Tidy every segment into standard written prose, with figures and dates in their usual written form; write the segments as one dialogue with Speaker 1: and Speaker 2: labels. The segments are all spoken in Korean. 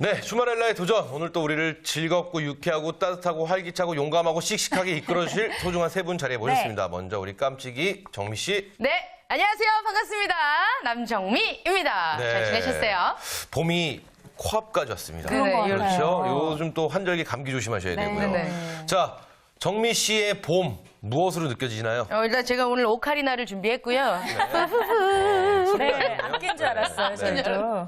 Speaker 1: 네, 슈마렐라의 도전. 오늘 또 우리를 즐겁고 유쾌하고 따뜻하고 활기차고 용감하고 씩씩하게 이끌어주실 소중한 세 분 자리에 모셨습니다. 먼저 우리 깜찍이 정미 씨.
Speaker 2: 네, 안녕하세요. 반갑습니다. 남정미입니다.
Speaker 1: 네.
Speaker 2: 잘 지내셨어요?
Speaker 1: 봄이 코앞까지 왔습니다.
Speaker 2: 네,
Speaker 1: 그렇죠. 요즘 또 한절기 감기 조심하셔야 되고요.
Speaker 2: 네.
Speaker 1: 자, 정미 씨의 봄 무엇으로 느껴지나요?
Speaker 2: 일단 제가 오늘 오카리나를 준비했고요.
Speaker 3: 네, 아낀 줄 알았어요, 저희도.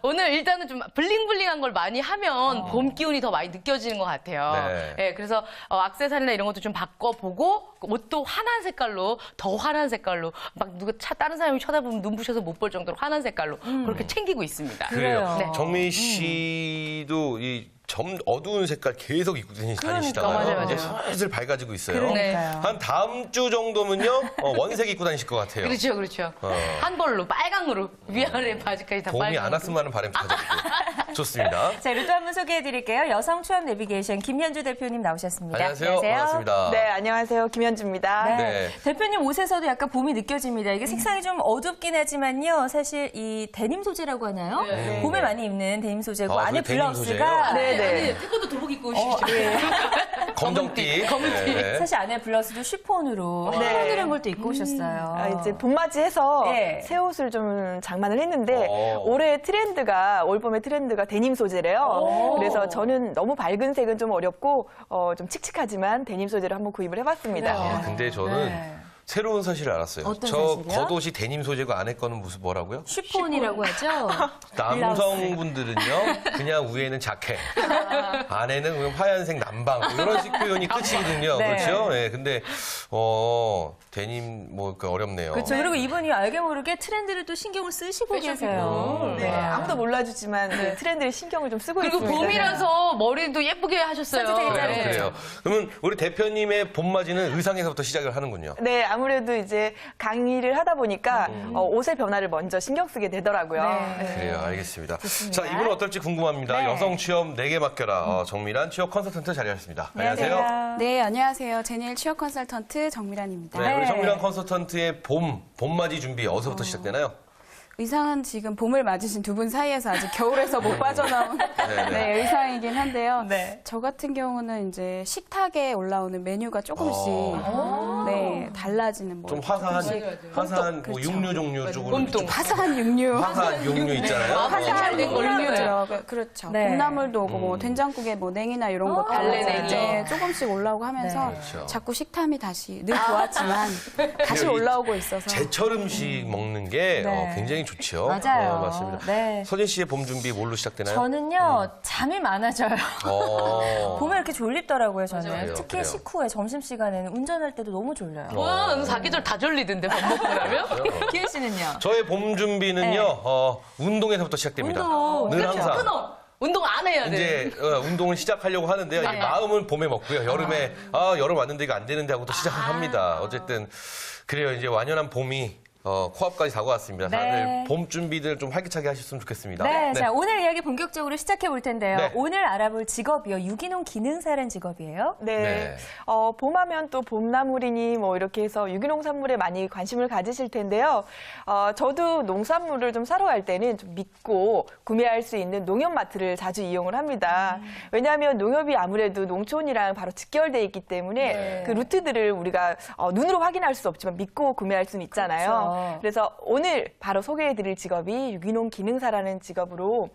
Speaker 2: 오늘 일단은 좀 블링블링한 걸 많이 하면 봄 기운이 더 많이 느껴지는 것 같아요.
Speaker 1: 네.
Speaker 2: 그래서 액세서리나 이런 것도 좀 바꿔보고 옷도 환한 색깔로, 더 환한 색깔로 막 다른 사람이 쳐다보면 눈부셔서 못 볼 정도로 환한 색깔로 그렇게 챙기고 있습니다.
Speaker 1: 그래요.
Speaker 2: 네.
Speaker 1: 정미 씨도 이 어두운 색깔 계속 입고 다니시다가요.
Speaker 2: 맞아요.
Speaker 1: 이제 슬슬 밝아지고 있어요.
Speaker 3: 그러니까요.
Speaker 1: 한 다음 주 정도면요 원색 입고 다니실 것 같아요.
Speaker 2: 그렇죠. 한 벌로 빨강으로 위아래 바지까지 다
Speaker 1: 봄이
Speaker 2: 빨강.
Speaker 1: 안 왔으면 하는 바람이 가졌고 좋습니다.
Speaker 3: 자, 루트 한번 소개해드릴게요. 여성 취업 내비게이션 김현주 대표님 나오셨습니다.
Speaker 1: 안녕하세요. 반갑습니다.
Speaker 4: 네, 안녕하세요. 김현주입니다.
Speaker 3: 네.
Speaker 1: 네.
Speaker 3: 대표님 옷에서도 약간 봄이 느껴집니다. 이게 색상이 좀 어둡긴 하지만요. 사실 이 데님 소재라고 하나요?
Speaker 2: 네.
Speaker 3: 봄에 많이 입는 데님 소재고
Speaker 1: 아,
Speaker 3: 안에
Speaker 1: 그게 데님 소재예요?
Speaker 3: 블라우스가
Speaker 4: 네.
Speaker 2: 태권도 도복 입고 오시죠.
Speaker 1: 검정띠.
Speaker 2: 검은띠.
Speaker 1: 네.
Speaker 3: 사실 안에 블라우스도 쉬폰으로
Speaker 4: 네.
Speaker 3: 하늘한 걸 또 입고 오셨어요.
Speaker 4: 이제 봄맞이해서
Speaker 3: 네.
Speaker 4: 새 옷을 좀 장만을 했는데
Speaker 1: 오.
Speaker 4: 올해 올 봄의 트렌드가 데님 소재래요. 그래서 저는 너무 밝은 색은 좀 어렵고 좀 칙칙하지만 데님 소재를 한번 구입을 해봤습니다.
Speaker 1: 아, 근데 저는
Speaker 3: 네.
Speaker 1: 새로운 사실을 알았어요.
Speaker 3: 어떤
Speaker 1: 저
Speaker 3: 사실이요?
Speaker 1: 겉옷이 데님 소재고 안에 거는 무슨 뭐라고요?
Speaker 3: 쉬폰이라고 하죠.
Speaker 1: 남성분들은요, 그냥 위에는 자켓, 안에는 그냥 하얀색 남방, 뭐 이런 식 표현이 끝이거든요.
Speaker 4: 네.
Speaker 1: 그렇죠? 예, 근데, 데님, 어렵네요.
Speaker 3: 그렇죠. 그리고 이분이 알게 모르게 트렌드를 또 신경을 쓰시고 계세요.
Speaker 4: 네, 아무도 몰라주지만 그 트렌드를 신경을 좀 쓰고
Speaker 2: 그리고
Speaker 4: 있습니다.
Speaker 2: 봄이라서 머리도 예쁘게 하셨어요.
Speaker 3: 되게
Speaker 1: 그래요,
Speaker 3: 네.
Speaker 1: 그래요. 그러면 우리 대표님의 봄맞이는 의상에서부터 시작을 하는군요.
Speaker 4: 네, 아무래도 이제 강의를 하다 보니까 옷의 변화를 먼저 신경 쓰게 되더라고요.
Speaker 3: 네.
Speaker 1: 그래요, 알겠습니다. 자, 이분은 어떨지 궁금합니다.
Speaker 3: 네.
Speaker 1: 여성 취업 4개 맡겨라. 정밀한 취업 컨설턴트 자리하셨습니다. 안녕하세요.
Speaker 5: 네, 안녕하세요. 제니엘 취업 컨설턴트 정미란입니다.
Speaker 1: 네, 우리 정밀한 컨설턴트의 봄맞이 준비 어디서부터 시작되나요?
Speaker 5: 의상은 지금 봄을 맞으신 두 분 사이에서 아직 겨울에서 못 빠져나온 네, 의상이긴 한데요.
Speaker 3: 네.
Speaker 5: 저 같은 경우는 이제 식탁에 올라오는 메뉴가 조금씩 네, 달라지는 뭐
Speaker 1: 좀 화사한 뭐
Speaker 5: 그렇죠.
Speaker 1: 육류 종류 쪽으로
Speaker 2: 봄동.
Speaker 5: 화사한 육류.
Speaker 1: 화사한 육류 있잖아요.
Speaker 5: 화사한
Speaker 2: 된 걸로.
Speaker 5: 육류죠. 그렇죠.
Speaker 3: 네.
Speaker 5: 봄나물도 오고 뭐 된장국에 뭐 냉이나 이런 것도
Speaker 2: 달래냉이.
Speaker 5: 이제 조금씩 올라오고 하면서
Speaker 1: 그렇죠.
Speaker 5: 자꾸 식탐이 다시 늘 좋았지만 다시
Speaker 1: 이
Speaker 5: 올라오고 있어서
Speaker 1: 제철 음식 먹는 게
Speaker 3: 네.
Speaker 1: 굉장히 좋죠.
Speaker 3: 맞아요.
Speaker 1: 맞습니다.
Speaker 3: 네.
Speaker 1: 서진 씨의 봄 준비 뭘로 시작되나요?
Speaker 3: 저는요, 잠이 많아져요.
Speaker 1: 봄에
Speaker 3: 봄에 이렇게 졸립더라고요, 저는.
Speaker 1: 맞아요.
Speaker 3: 특히
Speaker 1: 그래요.
Speaker 3: 식후에 점심시간에는 운전할 때도 너무 졸려요.
Speaker 2: 와, 사계절 다 졸리던데 밥 먹고 나면?
Speaker 3: 기현 씨는요?
Speaker 1: 저의 봄 준비는요,
Speaker 3: 네.
Speaker 1: 운동에서부터 시작됩니다.
Speaker 3: 운동.
Speaker 1: 늘
Speaker 2: 그렇죠.
Speaker 1: 항상.
Speaker 2: 끊어. 운동 안 해야 돼.
Speaker 1: 이제 운동을 시작하려고 하는데요.
Speaker 3: 네.
Speaker 1: 이 마음은 봄에 먹고요. 여름에 여름 왔는데 이거 안 되는데 하고 또 시작을 합니다. 어쨌든 그래요. 이제 완연한 봄이 코앞까지 다가왔습니다.
Speaker 3: 네.
Speaker 1: 다들 봄 준비들 좀 활기차게 하셨으면 좋겠습니다.
Speaker 3: 네, 자, 오늘 이야기 본격적으로 시작해 볼 텐데요.
Speaker 1: 네.
Speaker 3: 오늘 알아볼 직업이요. 유기농 기능사라는 직업이에요.
Speaker 4: 네.
Speaker 1: 네.
Speaker 4: 봄하면 또 봄나물이니 뭐 이렇게 해서 유기농 산물에 많이 관심을 가지실 텐데요. 저도 농산물을 좀 사러 갈 때는 좀 믿고 구매할 수 있는 농협마트를 자주 이용을 합니다. 왜냐하면 농협이 아무래도 농촌이랑 바로 직결돼 있기 때문에 그 루트들을 우리가 눈으로 확인할 수 없지만 믿고 구매할 수는 있잖아요.
Speaker 3: 그렇죠.
Speaker 4: 그래서 오늘 바로 소개해드릴 직업이 유기농 기능사라는 직업으로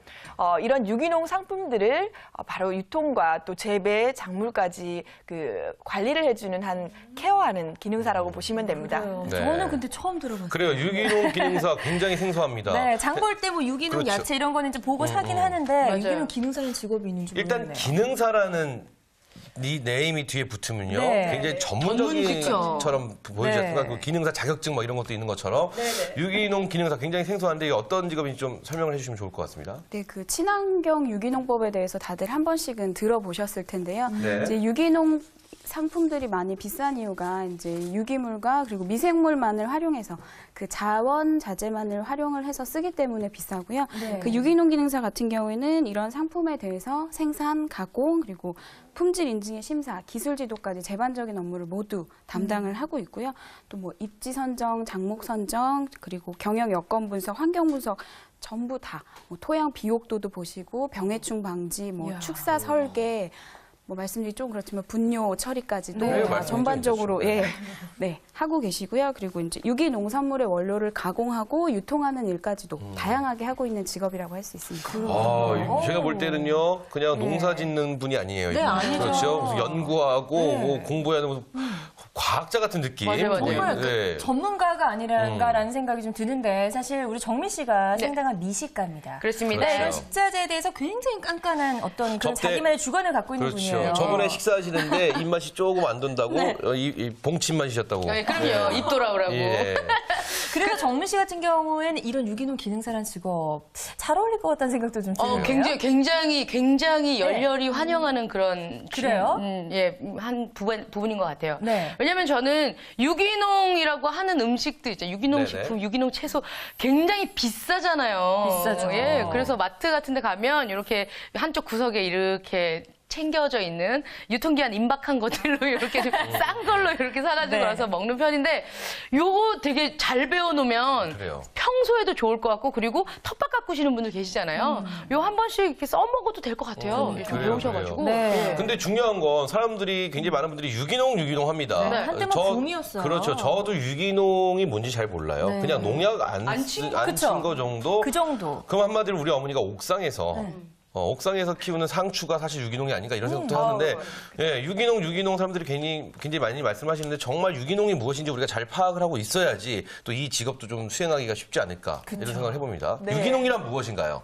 Speaker 4: 이런 유기농 상품들을 바로 유통과 또 재배, 작물까지 그 관리를 해주는 한 케어하는 기능사라고 보시면 됩니다.
Speaker 3: 그래요.
Speaker 1: 네.
Speaker 3: 저는 근데 처음 들어봤어요.
Speaker 1: 그래요. 유기농 기능사 굉장히 생소합니다.
Speaker 3: 네, 장 볼 때 뭐 유기농
Speaker 1: 그렇죠.
Speaker 3: 야채 이런 거는 이제 보고 사긴 하는데
Speaker 2: 맞아요.
Speaker 3: 유기농 기능사라는 직업이 있는 줄
Speaker 1: 일단
Speaker 3: 몰랐네요.
Speaker 1: 기능사라는 이 네임이 뒤에 붙으면요.
Speaker 3: 네.
Speaker 1: 굉장히 전문적인
Speaker 2: 그쵸.
Speaker 1: 것처럼 보이죠.
Speaker 3: 네.
Speaker 1: 그 기능사 자격증 뭐 이런 것도 있는 것처럼 유기농 기능사 굉장히 생소한데 이게 어떤 직업인지 좀 설명을 해주시면 좋을 것 같습니다.
Speaker 5: 네, 그 친환경 유기농법에 대해서 다들 한 번씩은 들어보셨을 텐데요.
Speaker 1: 네.
Speaker 5: 이제 유기농 상품들이 많이 비싼 이유가 이제 유기물과 그리고 미생물만을 활용해서 그 자원자재만을 활용을 해서 쓰기 때문에 비싸고요.
Speaker 3: 네.
Speaker 5: 그 유기농 기능사 같은 경우에는 이런 상품에 대해서 생산, 가공, 그리고 품질 인증의 심사, 기술 지도까지 제반적인 업무를 모두 담당을 하고 있고요. 또 뭐 입지 선정, 장목 선정, 그리고 경영 여건 분석, 환경 분석 전부 다 뭐 토양 비옥도도 보시고 병해충 방지, 뭐 축사 설계, 뭐 말씀드리기 좀 그렇지만 분뇨 처리까지도
Speaker 1: 네,
Speaker 5: 다
Speaker 1: 말씀이
Speaker 5: 전반적으로
Speaker 1: 좀
Speaker 5: 네, 하고 계시고요. 그리고 이제 유기 농산물의 원료를 가공하고 유통하는 일까지도 다양하게 하고 있는 직업이라고 할 수 있습니다.
Speaker 1: 제가 볼 때는요, 그냥 농사 짓는 분이 아니에요.
Speaker 3: 네, 아니죠.
Speaker 1: 그렇죠. 무슨 연구하고 뭐 공부하는 무슨 과학자 같은 느낌.
Speaker 2: 맞아요, 맞아요.
Speaker 3: 정말
Speaker 1: 네.
Speaker 3: 전문가가 아니란가라는 생각이 좀 드는데 사실 우리 정미 씨가 상당한 미식가입니다.
Speaker 2: 그렇습니다.
Speaker 3: 네, 이런
Speaker 1: 그렇죠.
Speaker 3: 식자재에 대해서 굉장히 깐깐한 어떤 그런
Speaker 1: 접대-
Speaker 3: 자기만의 주관을 갖고 있는
Speaker 1: 그렇죠.
Speaker 3: 분이에요.
Speaker 1: 저번에 식사하시는데 입맛이 조금 안 돈다고 이 봉침만 드셨다고.
Speaker 2: 네, 그럼요. 입 돌아오라고.
Speaker 1: 예.
Speaker 3: 그래서 정미 씨 같은 경우에는 이런 유기농 기능사라는 직업 잘 어울릴 것 같다는 생각도 좀 드네요.
Speaker 2: 굉장히 열렬히 환영하는 그런
Speaker 3: 그래요?
Speaker 2: 한 부분인 것 같아요.
Speaker 3: 네.
Speaker 2: 왜냐면 저는 유기농이라고 하는 음식도 있죠. 유기농
Speaker 1: 네네.
Speaker 2: 식품, 유기농 채소 굉장히 비싸잖아요.
Speaker 3: 비싸죠.
Speaker 2: 예, 그래서 마트 같은 데 가면 이렇게 한쪽 구석에 이렇게 챙겨져 있는 유통기한 임박한 것들로 이렇게 좀 싼 걸로 이렇게 사가지고
Speaker 3: 네.
Speaker 2: 와서 먹는 편인데 요거 되게 잘 배워놓으면
Speaker 1: 그래요.
Speaker 2: 평소에도 좋을 것 같고 그리고 텃밭 가꾸시는 분들 계시잖아요. 요 한 번씩 이렇게 써먹어도 될 것 같아요. 좀
Speaker 1: 그래요,
Speaker 2: 배우셔가지고.
Speaker 3: 그래요. 네.
Speaker 2: 예.
Speaker 1: 근데 중요한 건 사람들이 굉장히 많은 분들이 유기농 합니다.
Speaker 2: 네.
Speaker 3: 한때만 붐이었어요.
Speaker 1: 그렇죠. 저도 유기농이 뭔지 잘 몰라요.
Speaker 3: 네.
Speaker 1: 그냥 농약 안
Speaker 2: 친
Speaker 1: 친 거 정도.
Speaker 3: 그 정도.
Speaker 1: 그럼 한마디로 우리 어머니가 옥상에서 옥상에서 키우는 상추가 사실 유기농이 아닌가 이런 생각도 하는데 예, 유기농 사람들이 굉장히 많이 말씀하시는데 정말 유기농이 무엇인지 우리가 잘 파악을 하고 있어야지 또 이 직업도 좀 수행하기가 쉽지 않을까 이런 생각을 해봅니다.
Speaker 4: 네.
Speaker 1: 유기농이란 무엇인가요?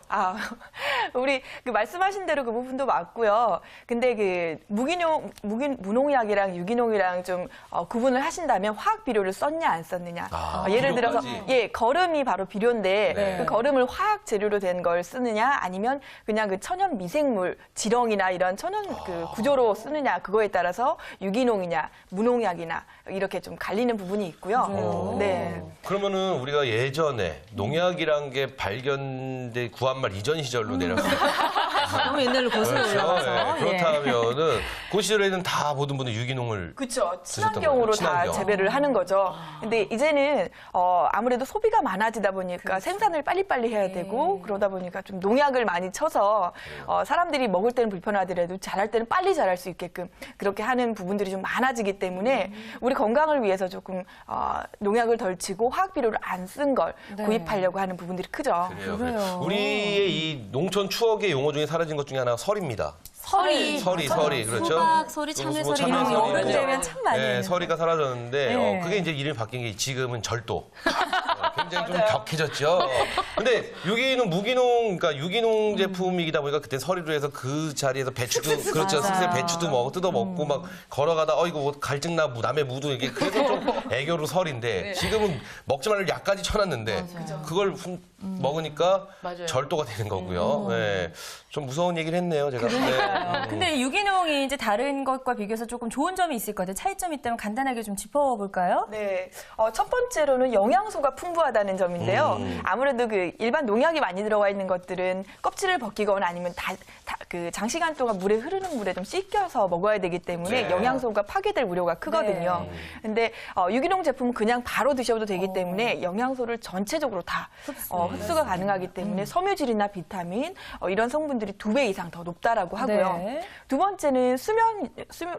Speaker 4: 우리 그 말씀하신 대로 그 부분도 맞고요. 근데 그 무농약이랑 유기농이랑 좀 구분을 하신다면 화학 비료를 썼냐 안 썼느냐. 예를 들어서
Speaker 1: 비료까지?
Speaker 4: 거름이 바로 비료인데
Speaker 1: 네.
Speaker 4: 그 거름을 화학 재료로 된 걸 쓰느냐 아니면 그냥 그 천연 미생물 지렁이나 이런 천연 그 구조로 쓰느냐 그거에 따라서 유기농이냐 무농약이나 이렇게 좀 갈리는 부분이 있고요. 네.
Speaker 1: 그러면은 우리가 예전에 농약이란 게 발견된 구한말 이전 시절로 내려가서
Speaker 3: 너무 옛날로 거슬러 올라가서.
Speaker 1: 예, 그렇다면은 그 시절에는 다 모든 분들 유기농을
Speaker 4: 그렇죠. 친환경으로 다
Speaker 1: 친환경.
Speaker 4: 재배를 하는 거죠. 근데 이제는 아무래도 소비가 많아지다 보니까 생산을 빨리빨리 해야 되고 그러다 보니까 좀 농약을 많이 쳐서 사람들이 먹을 때는 불편하더라도 자랄 때는 빨리 자랄 수 있게끔 그렇게 하는 부분들이 좀 많아지기 때문에 우리 건강을 위해서 조금 농약을 덜 치고 화학 비료를 안 쓴 걸 구입하려고 하는 부분들이 크죠.
Speaker 1: 그래요. 우리의 이 농촌 추억의 용어 중에 사라진 것 중에 하나가 설입니다.
Speaker 3: 서리.
Speaker 1: 그렇죠.
Speaker 3: 수박 서리, 참외
Speaker 1: 뭐
Speaker 3: 서리 이런 거
Speaker 1: 참외
Speaker 3: 여름
Speaker 1: 서리,
Speaker 3: 되면 참 많이
Speaker 1: 예,
Speaker 3: 했는데.
Speaker 1: 서리가 사라졌는데
Speaker 3: 네.
Speaker 1: 그게 이제 이름이 바뀐 게 지금은 절도. 굉장히 좀 격해졌죠. 근데 무기농, 그러니까 유기농 제품이다 보니까 그때 서리로 해서 그 자리에서 배추도 그렇죠. 슥슥 배추도 뜯어 먹고 막 걸어가다 이거 뭐 갈증나 남의 무도 이게 그래서 좀 애교로 설인데 지금은 먹지 말라고 약까지 쳐놨는데 그걸 먹으니까
Speaker 2: 맞아요.
Speaker 1: 절도가 되는 거고요. 네. 좀 무서운 얘기를 했네요, 제가. 네.
Speaker 3: 근데 유기농이 이제 다른 것과 비교해서 조금 좋은 점이 있을 것 같아요. 차이점이 있다면 간단하게 좀 짚어볼까요?
Speaker 4: 네. 첫 번째로는 영양소가 풍부하다는 점인데요. 아무래도 그 일반 농약이 많이 들어가 있는 것들은 껍질을 벗기거나 아니면 그 장시간 동안 물에 흐르는 물에 좀 씻겨서 먹어야 되기 때문에
Speaker 1: 네.
Speaker 4: 영양소가 파괴될 우려가 크거든요. 근데 유기농 제품은 그냥 바로 드셔도 되기 때문에 영양소를 전체적으로 다 흡수가 가능하기 때문에 섬유질이나 비타민 이런 성분들이 2배 이상 더 높다라고 하고요.
Speaker 3: 네.
Speaker 4: 두 번째는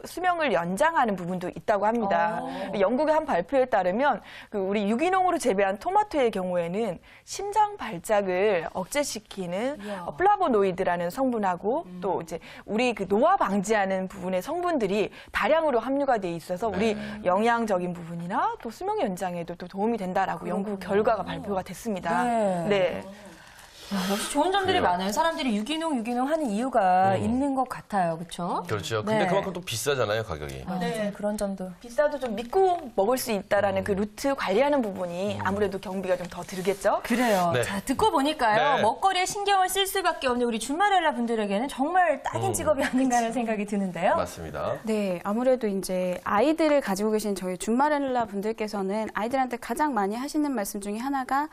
Speaker 4: 수명을 연장하는 부분도 있다고 합니다. 영국의 한 발표에 따르면 그 우리 유기농으로 재배한 토마토의 경우에는 심장 발작을 억제시키는 플라보노이드라는 성분하고 또 이제 우리 그 노화 방지하는 부분의 성분들이 다량으로 함유가 돼 있어서 우리 영양적인 부분이나 또 수명 연장에도 또 도움이 된다라고 연구 결과가 발표가 됐습니다.
Speaker 3: 네. 역시 좋은 점들이
Speaker 1: 그래요.
Speaker 3: 많아요. 사람들이 유기농 하는 이유가 있는 것 같아요. 그렇죠?
Speaker 1: 그렇죠. 근데
Speaker 3: 네.
Speaker 1: 그만큼 또 비싸잖아요, 가격이.
Speaker 3: 좀 그런 점도.
Speaker 4: 비싸도 좀 믿고 먹을 수 있다라는 그 루트 관리하는 부분이 아무래도 경비가 좀 더 들겠죠.
Speaker 3: 그래요.
Speaker 1: 네.
Speaker 3: 자, 듣고 보니까요.
Speaker 1: 네.
Speaker 3: 먹거리에 신경을 쓸 수밖에 없는 우리 준마렐라 분들에게는 정말 딱인 직업이 아닌가 하는 생각이 드는데요.
Speaker 1: 맞습니다.
Speaker 5: 네, 아무래도 이제 아이들을 가지고 계신 저희 준마렐라 분들께서는 아이들한테 가장 많이 하시는 말씀 중에 하나가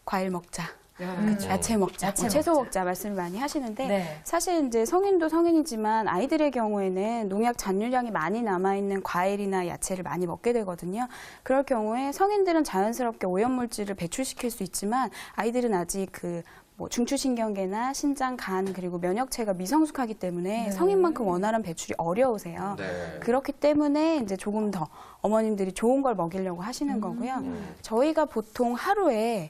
Speaker 5: 과일 먹자. 야채 먹자, 뭐 채소 먹자 말씀을 많이 하시는데
Speaker 3: 네.
Speaker 5: 사실 이제 성인도 성인이지만 아이들의 경우에는 농약 잔류량이 많이 남아있는 과일이나 야채를 많이 먹게 되거든요. 그럴 경우에 성인들은 자연스럽게 오염물질을 배출시킬 수 있지만 아이들은 아직 뭐 중추신경계나 신장, 간 그리고 면역체가 미성숙하기 때문에 성인만큼 원활한 배출이 어려우세요. 그렇기 때문에 이제 조금 더 어머님들이 좋은 걸 먹이려고 하시는 거고요. 저희가 보통 하루에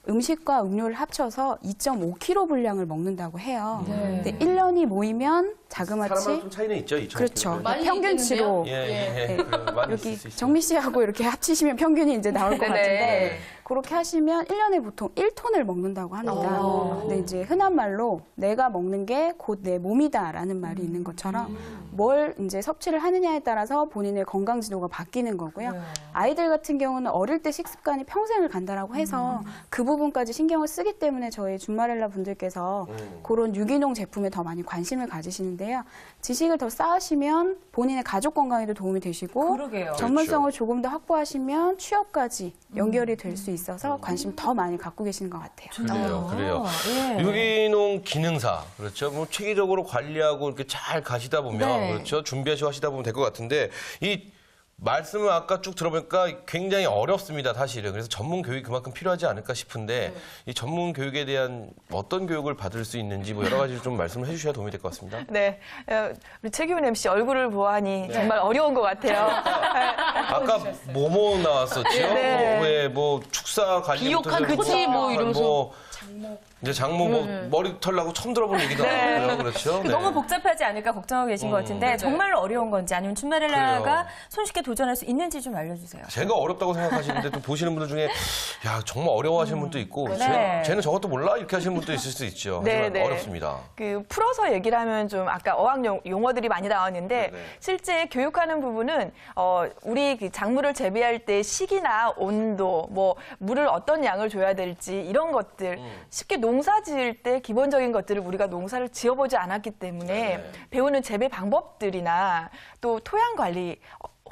Speaker 5: 음식과 음료를 합쳐서 2.5kg 분량을 먹는다고 해요. 근데 1년이 모이면
Speaker 1: 사람마다
Speaker 5: 자그마치
Speaker 1: 좀 차이는 있죠.
Speaker 5: 그렇죠.
Speaker 2: 많이
Speaker 5: 평균치로
Speaker 1: 예. 많이 있을 수
Speaker 5: 여기
Speaker 1: 있어요.
Speaker 5: 정미 씨하고 이렇게 합치시면 평균이 이제 나올 것
Speaker 2: 네네.
Speaker 5: 같은데 그렇게 하시면 1년에 보통 1톤을 먹는다고 합니다. 근데 이제 흔한 말로 내가 먹는 게 곧 내 몸이다라는 말이 있는 것처럼 뭘 이제 섭취를 하느냐에 따라서 본인의 건강 지도가 바뀌는 거고요. 아이들 같은 경우는 어릴 때 식습관이 평생을 간다라고 해서 그 부분까지 신경을 쓰기 때문에 저희 준마렐라 분들께서 그런 유기농 제품에 더 많이 관심을 가지시는데요. 지식을 더 쌓으시면 본인의 가족 건강에도 도움이 되시고
Speaker 3: 그러게요.
Speaker 5: 전문성을 조금 더 확보하시면 취업까지 연결이 될 수 있어서 관심 더 많이 갖고 계시는 것 같아요.
Speaker 1: 그래요.
Speaker 3: 예.
Speaker 1: 유기농 기능사 그렇죠. 뭐 체계적으로 관리하고 이렇게 잘 가시다 보면
Speaker 3: 네.
Speaker 1: 그렇죠. 준비하시고 하시다 보면 될 것 같은데 이 말씀을 아까 쭉 들어보니까 굉장히 어렵습니다, 사실은. 그래서 전문 교육이 그만큼 필요하지 않을까 싶은데 이 전문 교육에 대한 어떤 교육을 받을 수 있는지 뭐 여러 가지 좀 말씀을 해주셔야 도움이 될 것 같습니다.
Speaker 4: 네, 우리 최기훈 MC 얼굴을 보아하니 정말 어려운 것 같아요.
Speaker 1: 아까 뭐뭐 나왔었죠?
Speaker 4: 네.
Speaker 1: 뭐 축사 관리부터
Speaker 2: 비옥한
Speaker 1: 해서
Speaker 2: 토지 뭐 이러면서.
Speaker 1: 이제 장모 뭐 머리털 나고 처음 들어본 얘기도 나왔고요. 그렇죠. 네.
Speaker 3: 너무 복잡하지 않을까 걱정하고 계신 것 같은데 정말로 어려운 건지 아니면 준마렐라가
Speaker 1: 그래요.
Speaker 3: 손쉽게 도전할 수 있는지 좀 알려주세요.
Speaker 1: 제가 어렵다고 생각하시는데 또 보시는 분들 중에 야 정말 어려워하시는 분도 있고
Speaker 3: 네.
Speaker 1: 쟤는 저것도 몰라 이렇게 하시는 분도 있을 수 있죠. 하지만
Speaker 4: 네.
Speaker 1: 어렵습니다.
Speaker 4: 풀어서 얘기를 하면 좀 아까 어학 용어들이 많이 나왔는데
Speaker 1: 네네.
Speaker 4: 실제 교육하는 부분은 우리 그 작물을 재배할 때 시기나 온도, 뭐 물을 어떤 양을 줘야 될지 이런 것들 쉽게 농사 지을 때 기본적인 것들을 우리가 농사를 지어보지 않았기 때문에 배우는 재배 방법들이나 또 토양 관리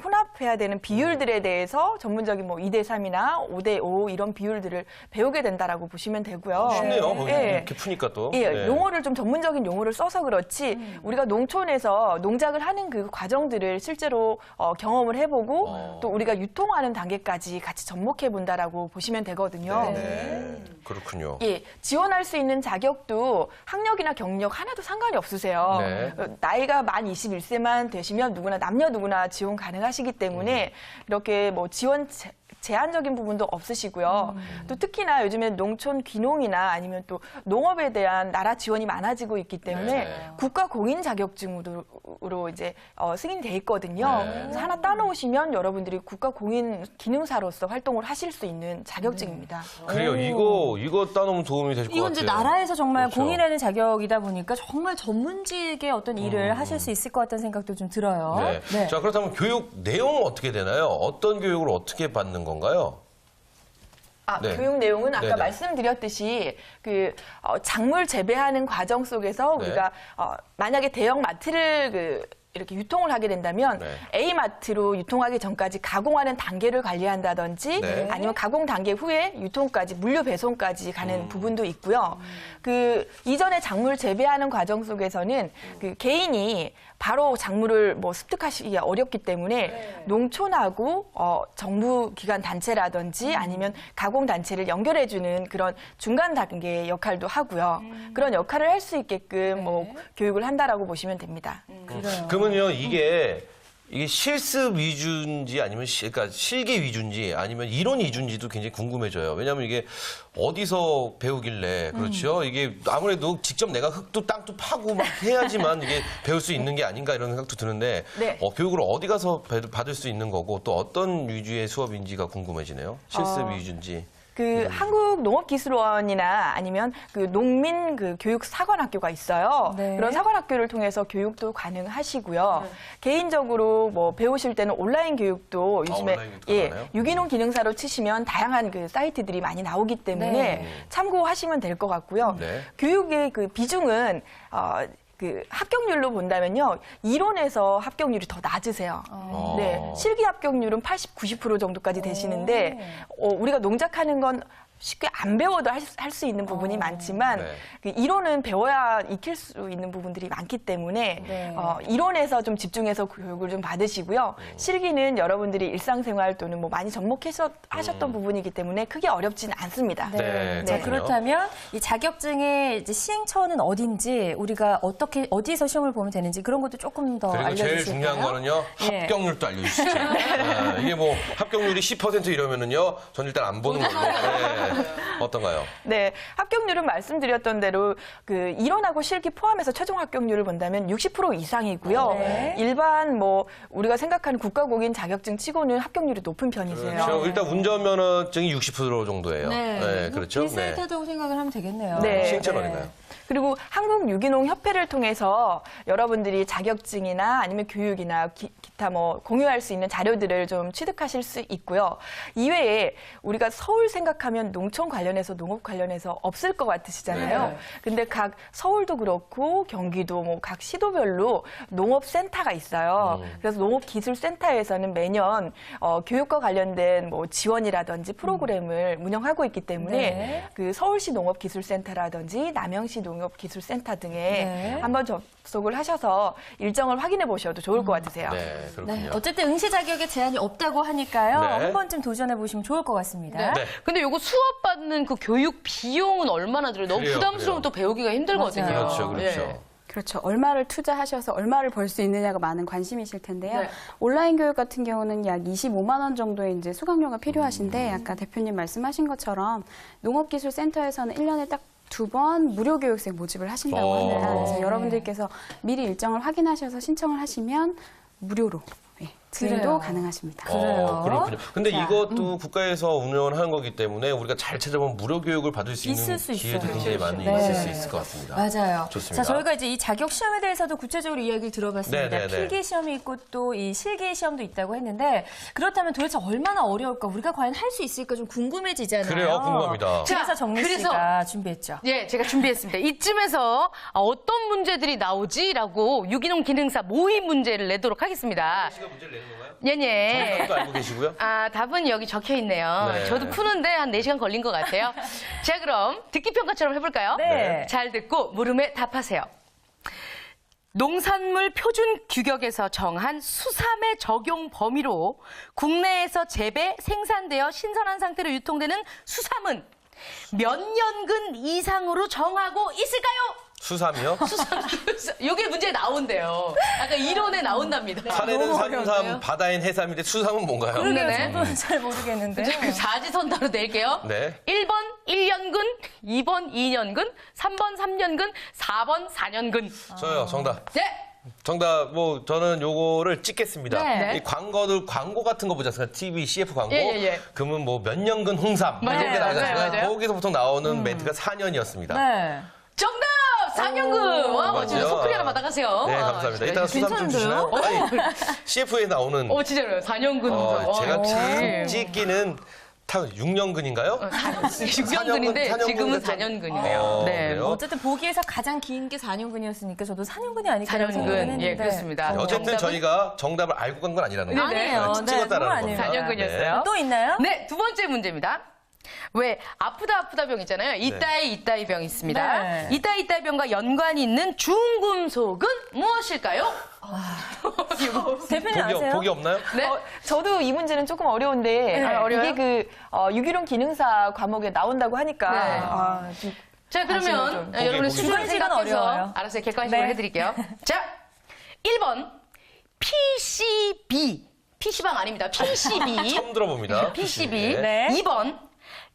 Speaker 4: 혼합해야 되는 비율들에 대해서 전문적인 뭐 2대3이나 5대5 이런 비율들을 배우게 된다라고 보시면 되고요.
Speaker 1: 쉽네요.
Speaker 4: 예.
Speaker 1: 이렇게 푸니까 또.
Speaker 4: 예,
Speaker 1: 네.
Speaker 4: 용어를 좀 전문적인 용어를 써서 그렇지 우리가 농촌에서 농작을 하는 그 과정들을 실제로 경험을 해보고 또 우리가 유통하는 단계까지 같이 접목해 본다라고 보시면 되거든요.
Speaker 1: 네. 그렇군요.
Speaker 4: 예, 지원할 수 있는 자격도 학력이나 경력 하나도 상관이 없으세요.
Speaker 1: 네.
Speaker 4: 나이가 만 21세만 되시면 남녀 누구나 지원 가능하시기 때문에 이렇게 뭐 지원 제한적인 부분도 없으시고요. 또 특히나 요즘에 농촌 귀농이나 아니면 또 농업에 대한 나라 지원이 많아지고 있기 때문에 국가 공인 자격증으로 이제 승인돼 있거든요. 그래서 하나 따놓으시면 여러분들이 국가 공인 기능사로서 활동을 하실 수 있는 자격증입니다.
Speaker 1: 그래요. 이거 따놓으면 도움이 되실 것
Speaker 3: 이건
Speaker 1: 같아요.
Speaker 3: 이제 나라에서 정말
Speaker 1: 그렇죠.
Speaker 3: 공인하는 자격이다 보니까 정말 전문직의 어떤 일을 하실 수 있을 것 같다는 생각도 좀 들어요.
Speaker 1: 네. 자, 그렇다면 교육 내용은 어떻게 되나요? 어떤 교육을 어떻게 받는 건가요? 네.
Speaker 4: 교육 내용은 아까
Speaker 1: 네네.
Speaker 4: 말씀드렸듯이 작물 재배하는 과정 속에서
Speaker 1: 네.
Speaker 4: 우리가 만약에 대형 마트를 이렇게 유통을 하게 된다면
Speaker 1: 네.
Speaker 4: A마트로 유통하기 전까지 가공하는 단계를 관리한다든지
Speaker 1: 네.
Speaker 4: 아니면 가공 단계 후에 유통까지 물류 배송까지 가는 부분도 있고요. 그 이전에 작물 재배하는 과정 속에서는 그 개인이 바로 작물을 뭐 습득하시기 어렵기 때문에 농촌하고 정부 기관 단체라든지 아니면 가공 단체를 연결해주는 그런 중간 단계의 역할도 하고요. 그런 역할을 할 수 있게끔 뭐 교육을 한다라고 보시면 됩니다.
Speaker 1: 그러면요, 이게 실습 위주인지 아니면 그러니까 실기 위주인지 아니면 이론 위주인지도 굉장히 궁금해져요. 왜냐하면 이게 어디서 배우길래 그렇죠? 이게 아무래도 직접 내가 흙도 땅도 파고 막 해야지만 이게 배울 수 있는 게 아닌가 이런 생각도 드는데
Speaker 4: 네.
Speaker 1: 교육을 어디 가서 받을 수 있는 거고 또 어떤 위주의 수업인지가 궁금해지네요. 실습 위주인지.
Speaker 4: 한국농업기술원이나 아니면 농민 교육사관학교가 있어요.
Speaker 3: 네.
Speaker 4: 그런 사관학교를 통해서 교육도 가능하시고요. 개인적으로 뭐 배우실 때는 온라인 교육도 요즘에
Speaker 1: 온라인 교육도 가능하나요?
Speaker 4: 유기농 기능사로 치시면 다양한 사이트들이 많이 나오기 때문에
Speaker 3: 네.
Speaker 4: 참고하시면 될 것 같고요.
Speaker 1: 네.
Speaker 4: 교육의 비중은 합격률로 본다면요. 이론에서 합격률이 더 낮으세요. 네. 실기 합격률은 80, 90% 정도까지 되시는데 우리가 농작하는 건 쉽게 안 배워도 할 수 있는 부분이 많지만
Speaker 1: 네.
Speaker 4: 그 이론은 배워야 익힐 수 있는 부분들이 많기 때문에
Speaker 3: 네.
Speaker 4: 이론에서 좀 집중해서 교육을 좀 받으시고요. 실기는 여러분들이 일상생활 또는 뭐 많이 접목하셨던 부분이기 때문에 크게 어렵지는 않습니다.
Speaker 1: 네,
Speaker 3: 자,
Speaker 1: 그렇군요.
Speaker 3: 그렇다면 이 자격증의 이제 시행처는 어딘지 우리가 어디서 시험을 보면 되는지 그런 것도 조금 더
Speaker 1: 그리고
Speaker 3: 알려주실까요?
Speaker 1: 제일 중요한 거는요.
Speaker 3: 예.
Speaker 1: 합격률도 알려주시죠. 네, 이게 뭐 합격률이 10% 이러면은요. 전 일단 안 보는 걸로. 네. 어떤가요?
Speaker 4: 네, 합격률은 말씀드렸던 대로 그 이론하고 실기 포함해서 최종 합격률을 본다면 60% 이상이고요.
Speaker 3: 네.
Speaker 4: 일반 뭐 우리가 생각하는 국가공인 자격증 치고는 합격률이 높은 편이세요.
Speaker 1: 그렇죠. 일단 운전면허증이 60% 정도예요. 네, 그렇죠.
Speaker 3: 비슷하다고 생각을 하면 되겠네요.
Speaker 4: 네.
Speaker 1: 시행착오 아닌가요?
Speaker 4: 그리고 한국 유기농 협회를 통해서 여러분들이 자격증이나 아니면 교육이나 기타 뭐 공유할 수 있는 자료들을 좀 취득하실 수 있고요. 이외에 우리가 서울 생각하면 농촌 관련해서 농업 관련해서 없을 것 같으시잖아요.
Speaker 3: 네.
Speaker 4: 근데 각 서울도 그렇고 경기도 뭐 각 시도별로 농업센터가 있어요. 그래서 농업기술센터에서는 매년 교육과 관련된 뭐 지원이라든지 프로그램을 운영하고 있기 때문에
Speaker 3: 네.
Speaker 4: 그 서울시 농업기술센터라든지 남영시 농업기술센터 등에
Speaker 3: 네.
Speaker 4: 한번 접속을 하셔서 일정을 확인해 보셔도 좋을 것 같으세요.
Speaker 1: 네, 그렇군요.
Speaker 3: 네, 어쨌든 응시 자격에 제한이 없다고 하니까요.
Speaker 1: 네.
Speaker 3: 한 번쯤 도전해 보시면 좋을 것 같습니다.
Speaker 1: 네.
Speaker 2: 근데 요거 수업 받는 그 교육 비용은 얼마나 들어요? 너무
Speaker 1: 그래요,
Speaker 2: 부담스러우면 또 배우기가 힘들거든요.
Speaker 3: 맞아요.
Speaker 1: 그렇죠, 그렇죠.
Speaker 2: 예.
Speaker 5: 그렇죠. 얼마를 투자하셔서 얼마를 벌 수 있느냐가 많은 관심이실 텐데요.
Speaker 2: 네.
Speaker 5: 온라인 교육 같은 경우는 약 25만 원 정도의 이제 수강료가 필요하신데 아까 대표님 말씀하신 것처럼 농업기술센터에서는 1년에 딱 2번 무료 교육생 모집을 하신다고 합니다. 그래서 여러분들께서 미리 일정을 확인하셔서 신청을 하시면 무료로 진행도
Speaker 3: 그래요.
Speaker 5: 가능하십니다.
Speaker 3: 그래요?
Speaker 1: 그렇군요. 근데
Speaker 3: 자,
Speaker 1: 이것도 국가에서 운영을 하는 거기 때문에 우리가 잘 찾아보면 무료 교육을 받을 수 있는
Speaker 3: 있을 수
Speaker 1: 기회도
Speaker 3: 있어요.
Speaker 1: 굉장히 많이
Speaker 3: 네.
Speaker 1: 있을 수 있을 것 같습니다.
Speaker 3: 맞아요.
Speaker 1: 좋습니다.
Speaker 3: 자, 저희가 이제 이 자격 시험에 대해서도 구체적으로 이야기를 들어봤습니다.
Speaker 1: 네, 네, 네.
Speaker 3: 필기 시험이 있고 또 이 실기 시험도 있다고 했는데 그렇다면 도대체 얼마나 어려울까? 우리가 과연 할 수 있을까 좀 궁금해지잖아요.
Speaker 1: 그래요, 궁금합니다.
Speaker 3: 그래서
Speaker 2: 자,
Speaker 3: 정미
Speaker 2: 그래서-
Speaker 3: 씨가 준비했죠.
Speaker 2: 예, 제가 준비했습니다. 이쯤에서 어떤 문제들이 나오지라고 유기농 기능사 모의 문제를 내도록 하겠습니다.
Speaker 1: 씨가 문제를 내는 건가요?
Speaker 2: 예예.
Speaker 1: 그것도 알고 계시고요?
Speaker 2: 아, 답은 여기 적혀 있네요.
Speaker 1: 네.
Speaker 2: 저도 푸는데 한 4시간 걸린 것 같아요. 자, 그럼 듣기 평가처럼 해볼까요?
Speaker 3: 네.
Speaker 2: 잘 듣고 물음에 답하세요. 농산물 표준 규격에서 정한 수삼의 적용 범위로 국내에서 재배, 생산되어 신선한 상태로 유통되는 수삼은 몇 년근 이상으로 정하고 있을까요?
Speaker 1: 수삼이요?
Speaker 2: 이게 문제에 나온대요. 아까 이론에 나온답니다.
Speaker 1: 산에는
Speaker 3: 너무
Speaker 1: 산삼,
Speaker 3: 어려운데요?
Speaker 1: 바다엔 해삼인데 수삼은 뭔가요?
Speaker 3: 그러게요.
Speaker 2: 네.
Speaker 3: 저도 잘 모르겠는데.
Speaker 2: 그 사지선다로 낼게요.
Speaker 1: 네.
Speaker 2: 1번 1년근, 2번 2년근, 3번 3년근, 4번 4년근.
Speaker 1: 저요, 정답.
Speaker 2: 네.
Speaker 1: 정답, 저는 요거를 찍겠습니다.
Speaker 3: 네.
Speaker 1: 이 광고 같은 거 보지 않습니까? TV, CF 광고.
Speaker 2: 예, 예, 예.
Speaker 1: 그러면 몇 년근 홍삼.
Speaker 2: 맞아요,
Speaker 1: 이런 게 나오지
Speaker 2: 맞아요,
Speaker 1: 않습니까?
Speaker 2: 맞아요.
Speaker 1: 거기서 보통 나오는 멘트가 4년이었습니다.
Speaker 3: 네.
Speaker 2: 정답! 4년근. 와, 멋지다.
Speaker 1: 맞죠?
Speaker 2: 소쿠리 하나 받아가세요.
Speaker 1: 네,
Speaker 2: 아,
Speaker 1: 감사합니다.
Speaker 2: 진짜
Speaker 1: 이따가 수삼 좀 주시나요? 아니, CF에 나오는.
Speaker 2: 진짜로요. 4년근.
Speaker 1: 제가 참 찍기는 6년근인가요?
Speaker 2: 6년근인데 지금은 4년근이네요. 네.
Speaker 1: 그래요?
Speaker 3: 어쨌든 보기에서 가장 긴 게 4년근이었으니까 저도 4년근이 아닐까라고 생각을
Speaker 2: 4년근.
Speaker 3: 했는데.
Speaker 2: 예, 그렇습니다.
Speaker 1: 어쨌든 저희가 정답을 알고 간 건 아니라는 거예요.
Speaker 3: 아니에요. 네,
Speaker 1: 찍었다라는
Speaker 3: 그건
Speaker 1: 겁니다.
Speaker 3: 아니에요.
Speaker 2: 4년근이었어요.
Speaker 3: 또 있나요?
Speaker 2: 네, 두 번째 문제입니다. 왜 아프다 병 있잖아요. 이따이 병이 있습니다.
Speaker 3: 네.
Speaker 2: 이따이 병과 연관이 있는 중금속은 무엇일까요?
Speaker 3: 대표님 아세요?
Speaker 1: 보기 없나요?
Speaker 2: 네.
Speaker 4: 저도 이 문제는 조금 어려운데
Speaker 2: 어려워요?
Speaker 4: 이게 유기농 기능사 과목에 나온다고 하니까
Speaker 2: 네.
Speaker 4: 좀
Speaker 2: 자, 그러면
Speaker 4: 좀
Speaker 2: 여러분의
Speaker 1: 보기.
Speaker 2: 수준을
Speaker 3: 주관식은
Speaker 2: 생각해서
Speaker 3: 어려워요.
Speaker 2: 알아서 객관식으로
Speaker 3: 네.
Speaker 2: 해드릴게요. 자, 1번 PCB. PC방 아닙니다. PCB.
Speaker 1: 처음 들어봅니다.
Speaker 2: PCB.
Speaker 3: 네.
Speaker 2: 2번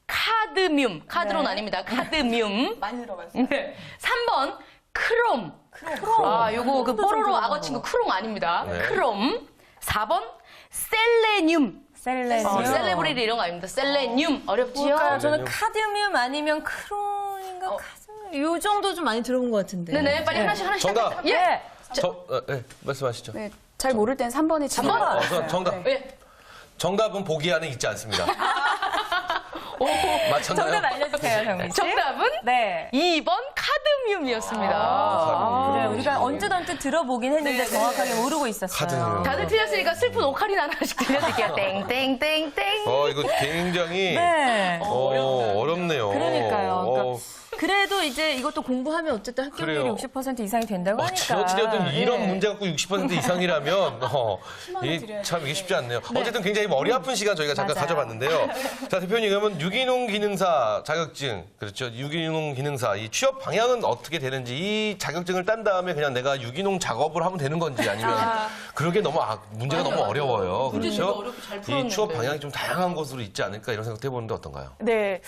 Speaker 2: 카드뮴. 카드론
Speaker 3: 네.
Speaker 2: 아닙니다. 카드뮴.
Speaker 4: 많이 들어봤어요.
Speaker 2: 네. 3번 크롬. 아, 요거 그 뽀로로 악어 친구 크롬 아닙니다.
Speaker 1: 네.
Speaker 2: 크롬. 4번 셀레늄.
Speaker 3: 셀레늄.
Speaker 2: 셀레브리티 이런 거 아닙니다. 셀레늄. 어렵지요?
Speaker 3: 뭘까요? 저는
Speaker 1: 셀레늄.
Speaker 3: 카드뮴 아니면 크론인가 카드뮴 요 정도 좀 많이 들어본 것 같은데.
Speaker 2: 네네. 빨리 하나씩
Speaker 1: 정답.
Speaker 2: 예.
Speaker 3: 네.
Speaker 1: 네, 말씀하시죠.
Speaker 5: 네, 잘 모를 땐 3번이
Speaker 2: 3번?
Speaker 1: 정답.
Speaker 2: 예.
Speaker 1: 정답은 보기 안에 있지 않습니다. 맞췄나요?
Speaker 3: 정답 알려주세요, 정민 씨.
Speaker 2: 정답은
Speaker 3: 네.
Speaker 2: 2번 카드뮴. 카드뮴이었습니다.
Speaker 3: 그래, 우리가 언뜻 들어보긴 했는데 정확하게 모르고 있었어요.
Speaker 1: 카드뮴.
Speaker 2: 다들 틀렸으니까 슬픈 오카린 하나씩 들려드릴게요. 땡땡땡땡.
Speaker 1: 이거 굉장히
Speaker 3: 네.
Speaker 1: 어렵네요.
Speaker 3: 그러니까요. 그러니까 그래도 이제 이것도 공부하면 어쨌든 합격률이
Speaker 1: 그래요.
Speaker 3: 60% 이상이 된다고 하니까.
Speaker 1: 어찌되었든 이런
Speaker 3: 예.
Speaker 1: 문제 갖고 60% 이상이라면 참 이게 쉽지 않네요. 어쨌든 굉장히 머리 아픈 시간 저희가 잠깐
Speaker 3: 맞아요.
Speaker 1: 가져봤는데요. 자, 대표님 그러면 유기농 기능사 자격증, 그렇죠. 유기농 기능사 이 취업 방향은 어떻게 되는지, 이 자격증을 딴 다음에 그냥 내가 유기농 작업을 하면 되는 건지, 아니면 그러게 너무 문제가 너무 어려워요. 그렇죠.
Speaker 2: 어렵고 잘
Speaker 1: 이
Speaker 2: 풀었는데.
Speaker 1: 취업 방향이 좀 다양한 것으로 있지 않을까 이런 생각도 해보는데 어떤가요?
Speaker 4: 네,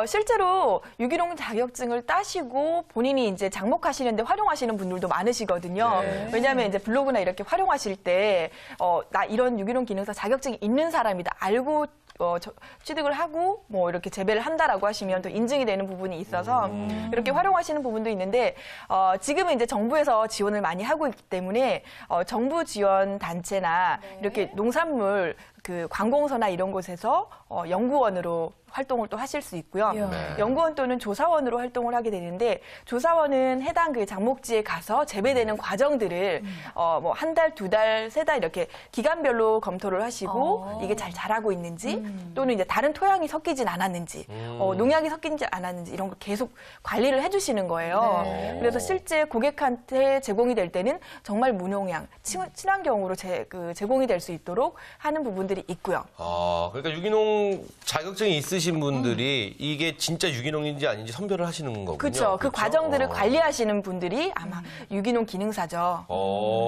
Speaker 4: 실제로 유기농 자격증을 따시고 본인이 이제 장목하시는데 활용하시는 분들도 많으시거든요.
Speaker 1: 네.
Speaker 4: 왜냐하면 이제 블로그나 이렇게 활용하실 때, 나 이런 유기농 기능사 자격증이 있는 사람이다 알고 취득을 하고 뭐 이렇게 재배를 한다라고 하시면 또 인증이 되는 부분이 있어서 이렇게 활용하시는 부분도 있는데, 지금은 이제 정부에서 지원을 많이 하고 있기 때문에 정부 지원 단체나 이렇게 농산물 그 관공서나 이런 곳에서 연구원으로 활동을 또 하실 수 있고요.
Speaker 1: 네.
Speaker 4: 연구원 또는 조사원으로 활동을 하게 되는데, 조사원은 해당 그 작목지에 가서 재배되는 과정들을 뭐 한 달, 두 달, 세 달 이렇게 기간별로 검토를 하시고 이게 잘 자라고 있는지 또는 이제 다른 토양이 섞이진 않았는지 농약이 섞이지 않았는지 이런 걸 계속 관리를 해주시는 거예요.
Speaker 3: 네.
Speaker 4: 그래서 실제 고객한테 제공이 될 때는 정말 무농약, 친환경으로 제공이 될 수 있도록 하는 부분들이 있고요.
Speaker 1: 그러니까 유기농 자격증이 있으신 분들이 이게 진짜 유기농인지 아닌지 선별을 하시는 거군요.
Speaker 4: 그렇죠. 그 과정들을 관리하시는 분들이 아마 유기농 기능사죠.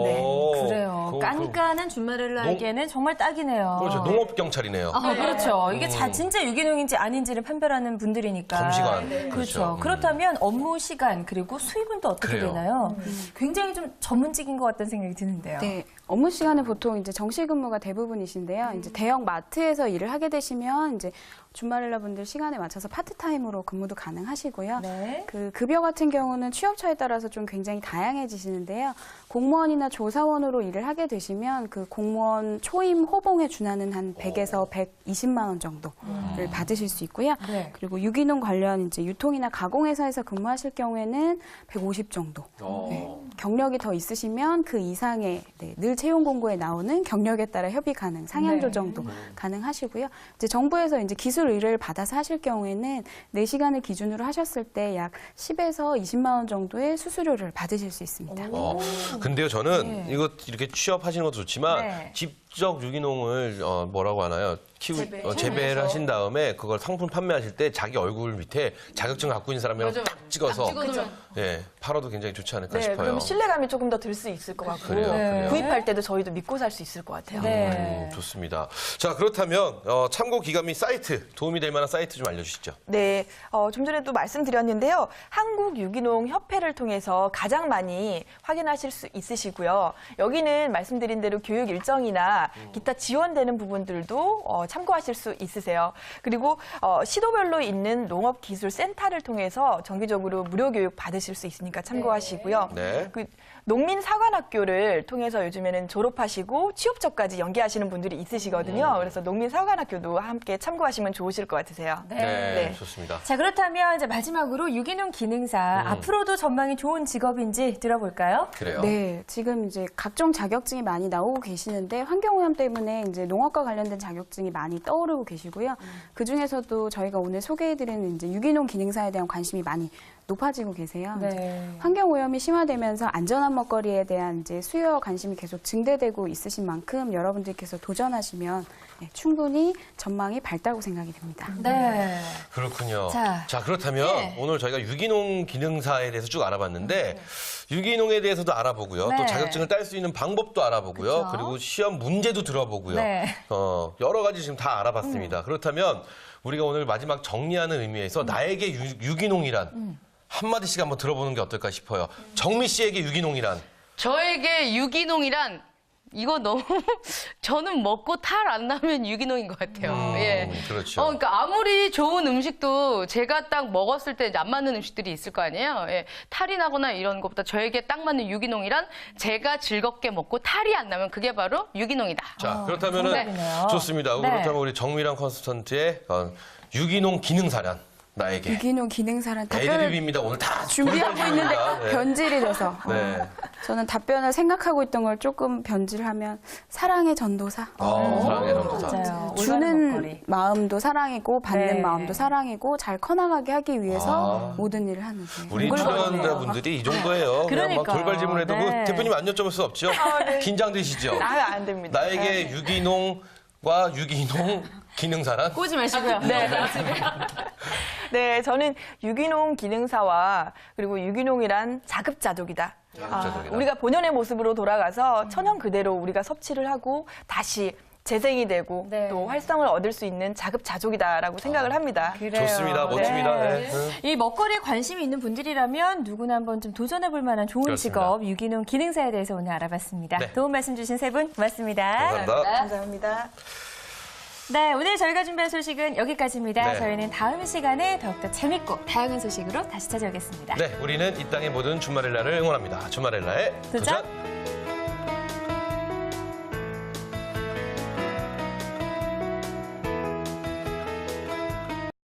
Speaker 4: 네,
Speaker 3: 그래요. 깐깐한 준마렐라에게는 정말 딱이네요.
Speaker 1: 그렇죠. 농업 경찰이네요.
Speaker 3: 그렇죠. 이게 진짜 유기농인지 아닌지를 판별하는 분들이니까.
Speaker 1: 검시관.
Speaker 3: 그렇죠.
Speaker 1: 그렇죠.
Speaker 3: 그렇다면 업무 시간 그리고 수입은 또 어떻게
Speaker 1: 그래요.
Speaker 3: 되나요? 굉장히 좀 전문직인 것 같다는 생각이 드는데요.
Speaker 5: 네, 업무 시간은 보통 이제 정시 근무가 대부분이신데요. 이제 대형 마트에서 일을 하게 되시면 이제 주말렐라 분들 시간에 맞춰서 파트타임으로 근무도 가능하시고요.
Speaker 3: 네.
Speaker 5: 그 급여 같은 경우는 취업처에 따라서 좀 굉장히 다양해지시는데요. 공무원이나 조사원으로 일을 하게 되시면 그 공무원 초임 호봉에 준하는 한 100에서 120만 원 정도를 받으실 수 있고요.
Speaker 3: 네.
Speaker 5: 그리고 유기농 관련 이제 유통이나 가공회사에서 근무하실 경우에는 150 정도. 네. 경력이 더 있으시면 그 이상의 늘 채용 공고에 나오는 경력에 따라 협의 가능, 상향 조정도 가능하시고요. 이제 정부에서 이제 기술 의뢰를 받아서 하실 경우에는 4시간을 기준으로 하셨을 때 약 10에서 20만 원 정도의 수수료를 받으실 수 있습니다.
Speaker 1: 근데요, 저는 이거 이렇게 취업하시는 것도 좋지만
Speaker 3: 네.
Speaker 1: 직접 유기농을 뭐라고 하나요? 재배를 하신 다음에 그걸 상품 판매하실 때 자기 얼굴 밑에 자격증 갖고 있는 사람이랑 딱 찍어서 팔아도 굉장히 좋지 않을까
Speaker 4: 네,
Speaker 1: 싶어요.
Speaker 4: 그럼 신뢰감이 조금 더 들 수 있을 것 같고
Speaker 1: 그래요.
Speaker 4: 구입할 때도 저희도 믿고 살 수 있을 것 같아요.
Speaker 3: 네.
Speaker 1: 좋습니다. 자, 그렇다면 참고 기관 및 사이트, 도움이 될 만한 사이트 좀 알려주시죠.
Speaker 4: 네, 좀 전에도 말씀드렸는데요. 한국유기농협회를 통해서 가장 많이 확인하실 수 있으시고요. 여기는 말씀드린 대로 교육 일정이나 기타 지원되는 부분들도 참고하실 수 있으세요. 그리고 시도별로 있는 농업기술센터를 통해서 정기적으로 무료 교육 받으실 수 있으니까 참고하시고요.
Speaker 1: 네.
Speaker 4: 그 농민사관학교를 통해서 요즘에는 졸업하시고 취업처까지 연계하시는 분들이 있으시거든요. 그래서 농민사관학교도 함께 참고하시면 좋으실 것 같으세요.
Speaker 1: 네, 좋습니다.
Speaker 3: 자, 그렇다면 이제 마지막으로 유기농 기능사 앞으로도 전망이 좋은 직업인지 들어볼까요?
Speaker 1: 그래요.
Speaker 5: 네, 지금 이제 각종 자격증이 많이 나오고 계시는데 환경오염 때문에 이제 농업과 관련된 자격증이 많이 떠오르고 계시고요. 그 중에서도 저희가 오늘 소개해드리는 이제 유기농 기능사에 대한 관심이 많이 높아지고 계세요.
Speaker 3: 네.
Speaker 5: 환경오염이 심화되면서 안전한 먹거리에 대한 이제 수요와 관심이 계속 증대되고 있으신 만큼 여러분들께서 도전하시면 충분히 전망이 밝다고 생각이 됩니다.
Speaker 3: 네.
Speaker 1: 그렇군요.
Speaker 3: 자,
Speaker 1: 자, 그렇다면 오늘 저희가 유기농 기능사에 대해서 쭉 알아봤는데 유기농에 대해서도 알아보고요.
Speaker 3: 네.
Speaker 1: 또 자격증을 딸 수 있는 방법도 알아보고요.
Speaker 3: 그쵸?
Speaker 1: 그리고 시험 문제도 들어보고요.
Speaker 3: 네.
Speaker 1: 여러 가지 지금 다 알아봤습니다. 그렇다면 우리가 오늘 마지막 정리하는 의미에서 나에게 유기농이란 한마디씩 한번 들어보는 게 어떨까 싶어요. 정미 씨에게 유기농이란?
Speaker 2: 저에게 유기농이란 이거 너무 저는 먹고 탈 안 나면 유기농인 것 같아요. 예.
Speaker 1: 그렇죠.
Speaker 2: 그러니까 아무리 좋은 음식도 제가 딱 먹었을 때 안 맞는 음식들이 있을 거 아니에요. 예. 탈이 나거나 이런 것보다 저에게 딱 맞는 유기농이란 제가 즐겁게 먹고 탈이 안 나면 그게 바로 유기농이다.
Speaker 1: 자, 그렇다면은
Speaker 3: 정답이네요.
Speaker 1: 좋습니다.
Speaker 3: 네.
Speaker 1: 그렇다면 우리 정미랑 컨설턴트의 유기농 기능사란? 나에게.
Speaker 5: 유기농 기능사란 답변을
Speaker 1: 애드립입니다. 오늘 다
Speaker 5: 준비하고 있는데
Speaker 1: 네.
Speaker 5: 변질이 돼서
Speaker 1: 네.
Speaker 5: 저는 답변을 생각하고 있던 걸 조금 변질하면 사랑의 전도사.
Speaker 1: 사랑의 전도사.
Speaker 3: 맞아요. 올바른
Speaker 5: 주는
Speaker 3: 먹거리.
Speaker 5: 마음도 사랑이고 받는
Speaker 3: 네.
Speaker 5: 마음도 사랑이고 잘 커나가게 하기 위해서 모든 일을 하는 거예요.
Speaker 1: 우리 출연자분들이 이 정도예요. 그냥 막
Speaker 3: 그러니까요.
Speaker 1: 돌발 질문해도 뭐
Speaker 3: 네.
Speaker 1: 대표님 안 여쭤볼 수 없죠? 긴장되시죠?
Speaker 4: 안 됩니다.
Speaker 1: 나에게 유기농과 유기농 기능사란?
Speaker 3: 꼬지 마시고요. 네.
Speaker 4: 네, 저는 유기농 기능사와 그리고 유기농이란 자급자족이다.
Speaker 1: 자급자족이다.
Speaker 4: 우리가 본연의 모습으로 돌아가서 천연 그대로 우리가 섭취를 하고 다시 재생이 되고
Speaker 3: 네.
Speaker 4: 또 활성을 얻을 수 있는 자급자족이다라고 생각을 합니다.
Speaker 3: 그래요.
Speaker 1: 좋습니다. 멋집니다. 네.
Speaker 3: 이 먹거리에 관심이 있는 분들이라면 누구나 한번 좀 도전해볼 만한 좋은
Speaker 1: 그렇습니다.
Speaker 3: 직업 유기농 기능사에 대해서 오늘 알아봤습니다.
Speaker 1: 네.
Speaker 3: 도움 말씀 주신 세 분 고맙습니다.
Speaker 1: 감사합니다.
Speaker 4: 감사합니다.
Speaker 3: 네, 오늘 저희가 준비한 소식은 여기까지입니다.
Speaker 1: 네.
Speaker 3: 저희는 다음 시간에 더욱더 재밌고 다양한 소식으로 다시 찾아오겠습니다.
Speaker 1: 네, 우리는 이 땅의 모든 주말엘라를 응원합니다. 주말엘라의
Speaker 3: 도전!
Speaker 1: 도전!